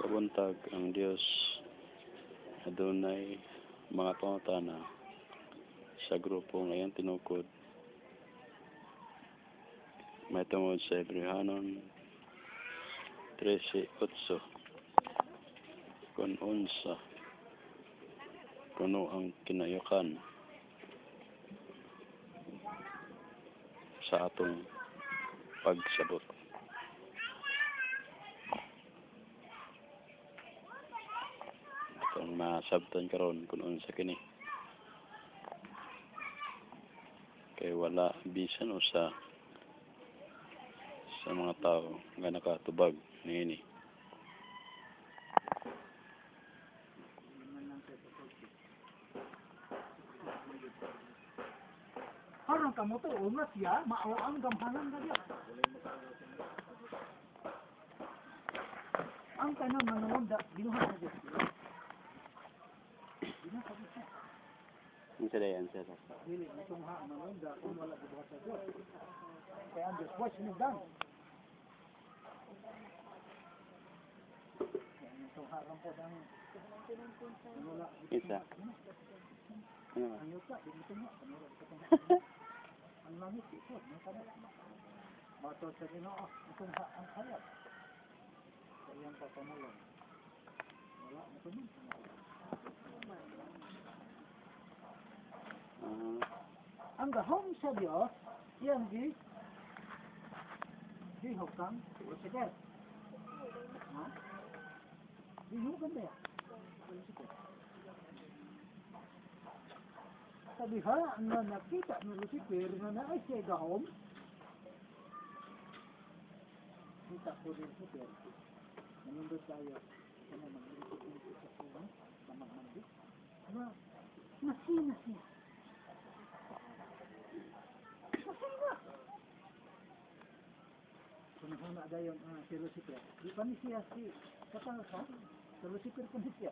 Kabuntag ang Dios adunay mga pangutana sa grupo ngayon tinukod. May tungod sa Hebrehanon 13:8 kung unsa kuno ang kinayukan sa atong pagsabot. Itong masabtan karon kung unsa kini. Kay wala bisan usa sa mga tao nga nakatubag niini. Harang kamu to ungas ya, mao ang gamhanan nga diya. Ang kanang manunod ginuha sa Dios. Ginuha sa Dios. Unsa dayon sir? Dili itong ha manunod kung wala gibuhat sa Dios. Kaya ang Dios was sinugdan. Itong harang po dang wala. Isa. Ano? Ang yuta, di mo tunga. Ang langit ito, may kanal. Matod sa Ginoo, itong ang hayat. Sa iyang papanulong. Wala, matunod. Ang gahom sa Diyos, yan di hukang, sige. Ha? Di hukang ba yan? Sabi ha, na nakita ni Lucifer na naay siya gahom. Kita ko din Lucifer. Manundod tayo. Ano, mag-iisip sa puno, sa magmandi. Nasina siya. Nasina! Kunahuna dayon si Lucifer. Di pa ni siya si Katalsa. Si Lucifer pa ni siya.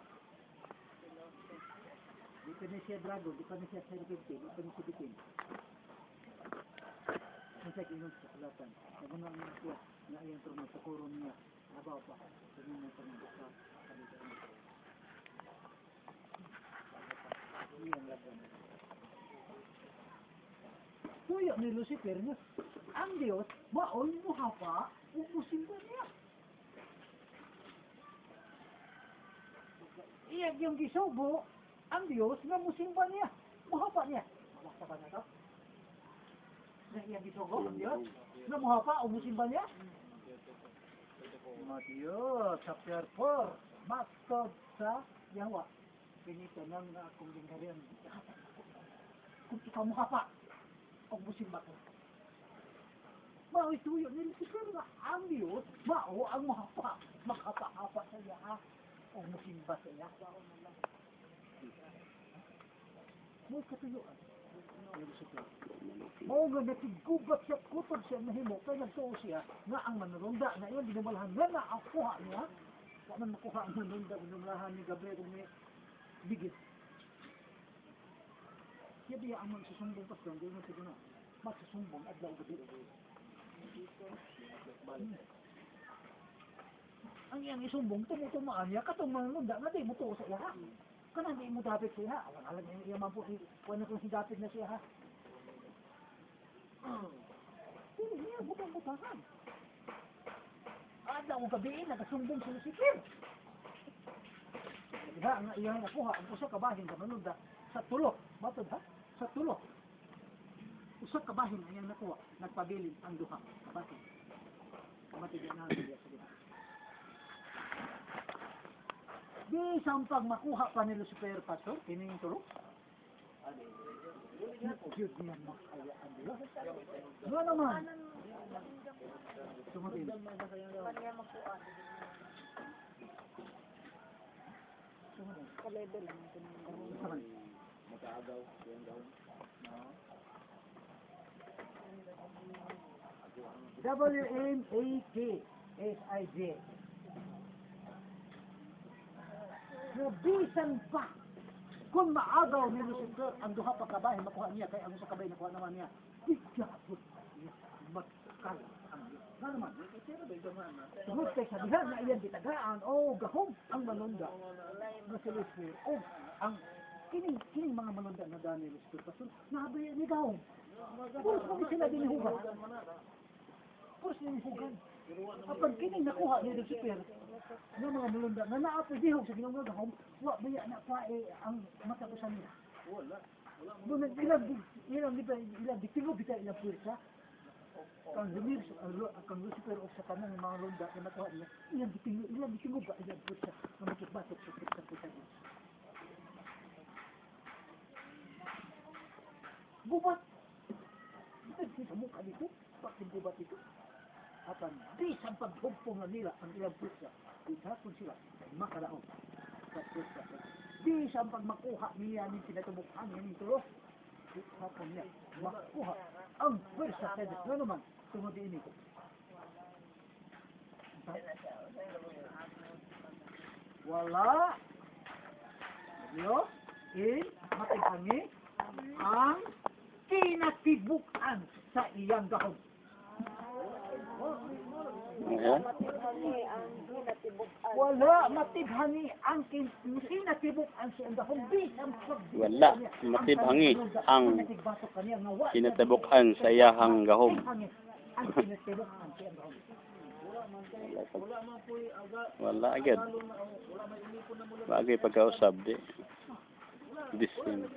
Di pa ni siya dragon, di pa ni siya serpente, di pa ni siya bitin. Ang sa kinong sa kalatan, nagunang nga siya, na iyang turno sa kuro niya, nabaw pa, sa niyong turno sa kalitan. Iyang laban. Tuyo ni Lucifer niya, ang Diyos, maol mo hapa, upusin ko niya. Iyag yung gisubo, ang Diyos na musimba niya. Muhapa niya. Malaksa ba na ito? Na iyang gisugo, ang Diyos na muhapa o musimba niya? Matthew, chapter 4. Maktod sa Yawa. Pinito nang akong lingkarian. Kung ikaw muhapa o musimba ko. Mao ituyo ni Lucifer nga ang Diyos, mao ang muhapa. Makapa-hapa sa iya o musimba sa iya. May katuyuan. Mao nga natigubat siya, kutod siya mahimo, kaya nagtuo siya nga ang manununda na iyon, dinumalahan nga na ang kuha niya, waman makuha ang manununda, dinumalahan ni Gabriel ni Bigit. Siya biya ang magsusumbong pastor, hindi mo siguro na, magsusumbong at daw gabi. Ang iyang isumbong, tumutumaan niya, katong manununda, nga di mo tuo sa iya. Kana hindi mo dapat siya, alam niya man po, kung ano si dapat na siya ha. Hindi niya, butang-butangan. Ada mo gabiin, nagasumbong si Lucifer. Diba, ang iyang nakuha, ang usa kabahin sa manunda, sa tulo, matod ha? Sa tulo. Usa kabahin ang iyang nakuha, nagpabilin ang duha, kabahin. Kamatid yan na niya sa duha. Di sampag makuha pa ni Lucifer, pastor, kining tulo. Yun niyan makayaan nila. Ano naman? Sumatin. Ka-level lang. Makaagaw. W-M-A-K-S-I-J. Nabisan pa kung maagaw ni Lucifer ang duha pa kabahin makuha niya kaya ang sa kabay nakuha naman niya. Bigla po niya matkal ang Diyos. Nga naman, tungod kay sabihan na iyan ditagaan, gahom ang malunda na si Lucifer, ang kining mga malunda na Daniel Lucifer, pastor, nahabaya ni gahom. Puros kami sila dinihugan. Puros dinihugan. Kapag kining nakuha ni Lucifer, ng mga malunda, na naapoy dihog sa ginong mga gahom, baya na pa ang matapusan nila. Doon ilang bitingo bita ilang puwersa, kang Lucifer o sa tanang mga lunda na nakuha niya, ilang bitingo ba ilang puwersa na magkibatok sa puwersa niya. Gubat! Ito sa mukha nito, bakit gubat ito? At ang bisang paghugpong na nila ang ilang puwersa, itapon sila, makalaon sa puwersa. Bisang pagmakuha niya ng pinatubukhan niya ng tulos, itapon niya, makuha ang puwersa sa Diyos. Ano naman, tungod ini. Wala. Diyos, matihangi ang kinatibukan sa iyang gahom. Wala matibhangi ang kinatibukan sa iyang gahom. Wala matibhangi ang kinatibukan sa iyang gahom. Wala agad. Bagay pagkausab di. Disin.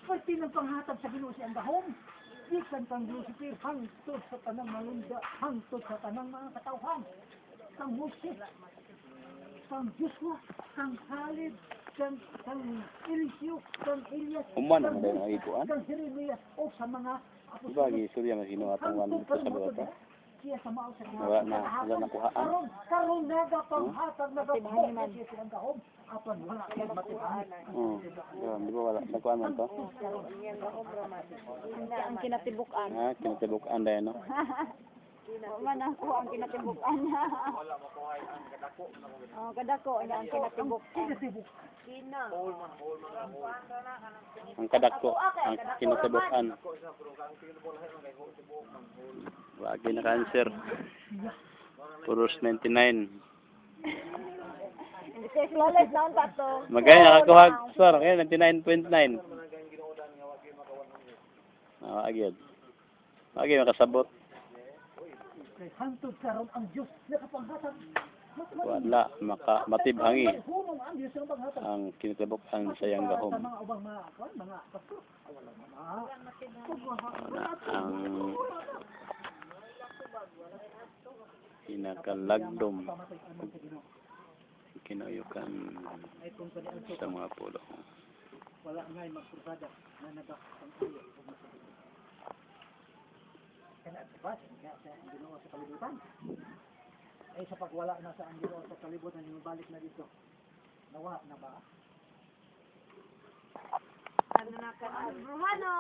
Pati ng panghatag sa Ginoo siyang gahom. Ikan kang Lucifer hangtod sa tanang malunda, hangtod sa tanang mga katawhan. Kang Moses, kang Joshua, kang Khalid, kang Eliseo, kang Elias, Uman ang mga ikuan. kang Jeremias, o sa mga Bagi surya masino atong wan sa balota. siya sa mao sa Wala na kuhaan. karon naga panghatag nagabahog siya silang gahom. Apan wala kay matibhangi. Di ba wala nakuan man to? Ang kinatibukan. Kinatibukan dahil no? Man ako ang kinatibukan. Kadako niya ang kinatibukan. Ang kadako, ang kinatibukan. Wagi na cancer. Puros 99. Hindi kasi flawless na ang tato. Magay nakakuha, sir. Kaya 99.9. Agad. Agad makasabot. Kay hangtod karon ang Dios nakapanghatag. Wala matibhangi Hunong ang Dios ang panghatag. ang kinatibukan sa iyang gahom. Sa mga ubang mga pastor. Ang pinakalagdom kinayukan sa mga pulo. Wala ngay magpursada na nagakangkuya o masakit. Kaya ba siya sa Ginoo sa kalibutan? Ay sa pagwala na sa Ginoo sa kalibutan, yung balik na dito. Nawa na ba? Ano na ka? Bruhano!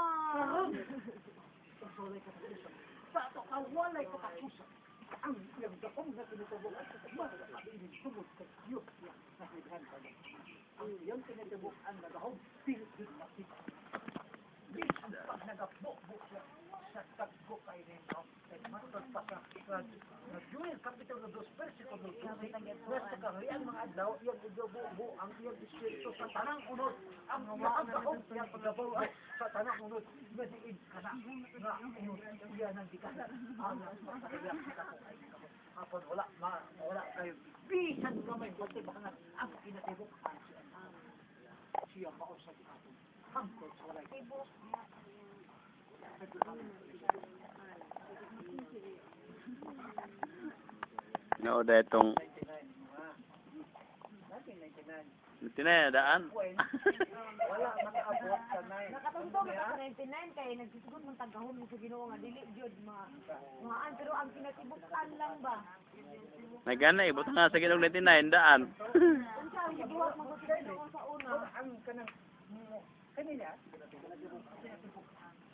Sa ito, kawalay katapusan. Ang iyang gapong na tinatabukan sa mga kabinig sumod sa Diyos niya na hidhan pa niya. Ang iyang tinatabukan na gahong pilipin na kita. Di ang pag nagabok siya sa tagbo kay Nino. At matod pa sa Joel Kapitulo 2, versikulo 12. Nasa kaharian mga adlaw, iyang igabubo ang iyang espiritu sa tanang unod. Ang iyang gahong iyang paggabaw sa tanang unod. Nasiid ka na unod. Iyan ang dikanan. Ang masakayang kita ko kay Nino. Kapag wala kayo. Bisan gamay magtibakangan ang kinatibukan siya mausap natin. Hangtod sa walay. Nauda itong 99 daan. Wala makaabot sa 9. Nakatungtong ka sa 99 kay nagsisugot mong tagahon mo sa Ginoo nga dili jud mga pero ang kinatibukan lang ba? Nagana ibutang nga sa kilong 99 daan. Unsa ang gibuhat mo sa Ginoo sa una? Ang kanang kanina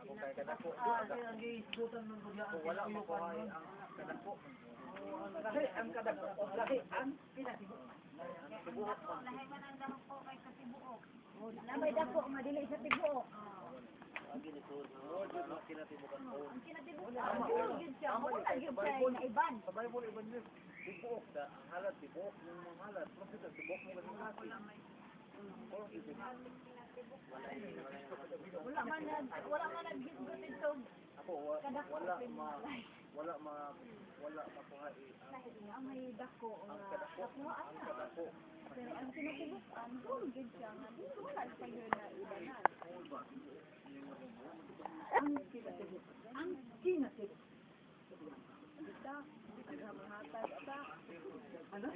ako kay kadako ang giisutan ng dugyaan wala mo ko ay ang kadako. Lahi ang kadako o lahi ang pinatibukan. Lahi man ang dako ko kay katibuok. Lamay dako madili sa tibuok. Ang kinatibukan. Ang kinatibukan. Ako na yung siya na iban. Sa Bible, iban yun. Tibok, ang halat, tibok, yung mga halat. Propeta, tibok mo kasi kasi. Wala man nag-gisgot ito. Ako, wala makuha May dako nga. Nakuhaan na. Pero ang sinatibukan, kung gid siya nga, wala sa iyo na ibanan. ang sinatibok. Basta, naghamatag sa. Ano?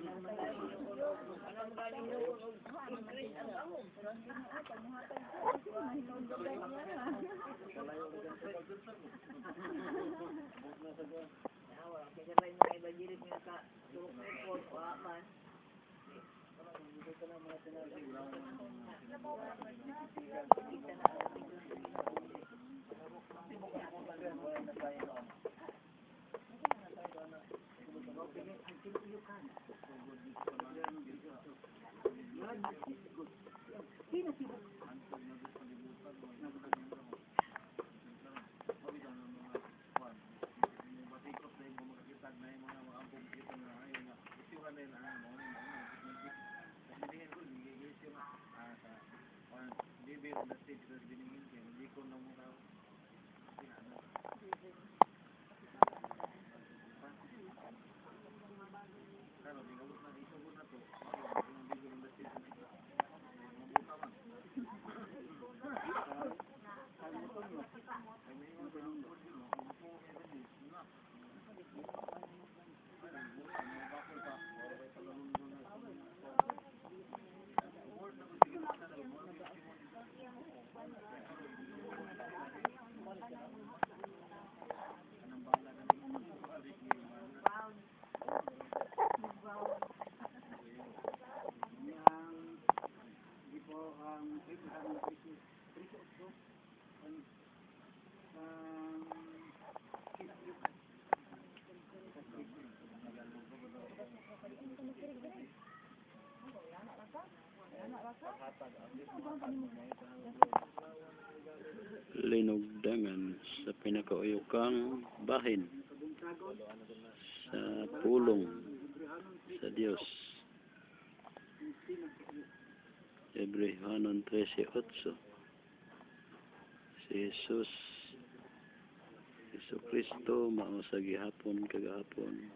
Linugdangan sa pinakauyukang bahin sa pulong sa Dios. Hebrehanon 13:8. Si Jesus Kristo mao sa gihapon kagahapon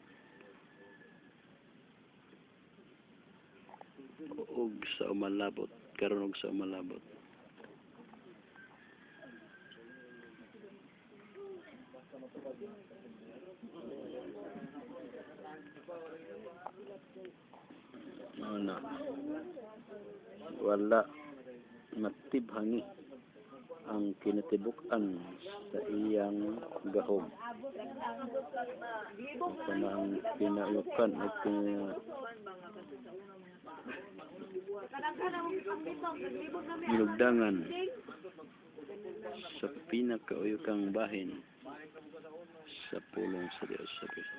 ug sa umalabot karon ug sa umalabot. Ano, wala matibhangi ang kinatibuk-an sa iyang gahom. Kanang pinaukan at pinugdangan sa pinakauyukang bahin sa pulong sa Dios sa Kristo.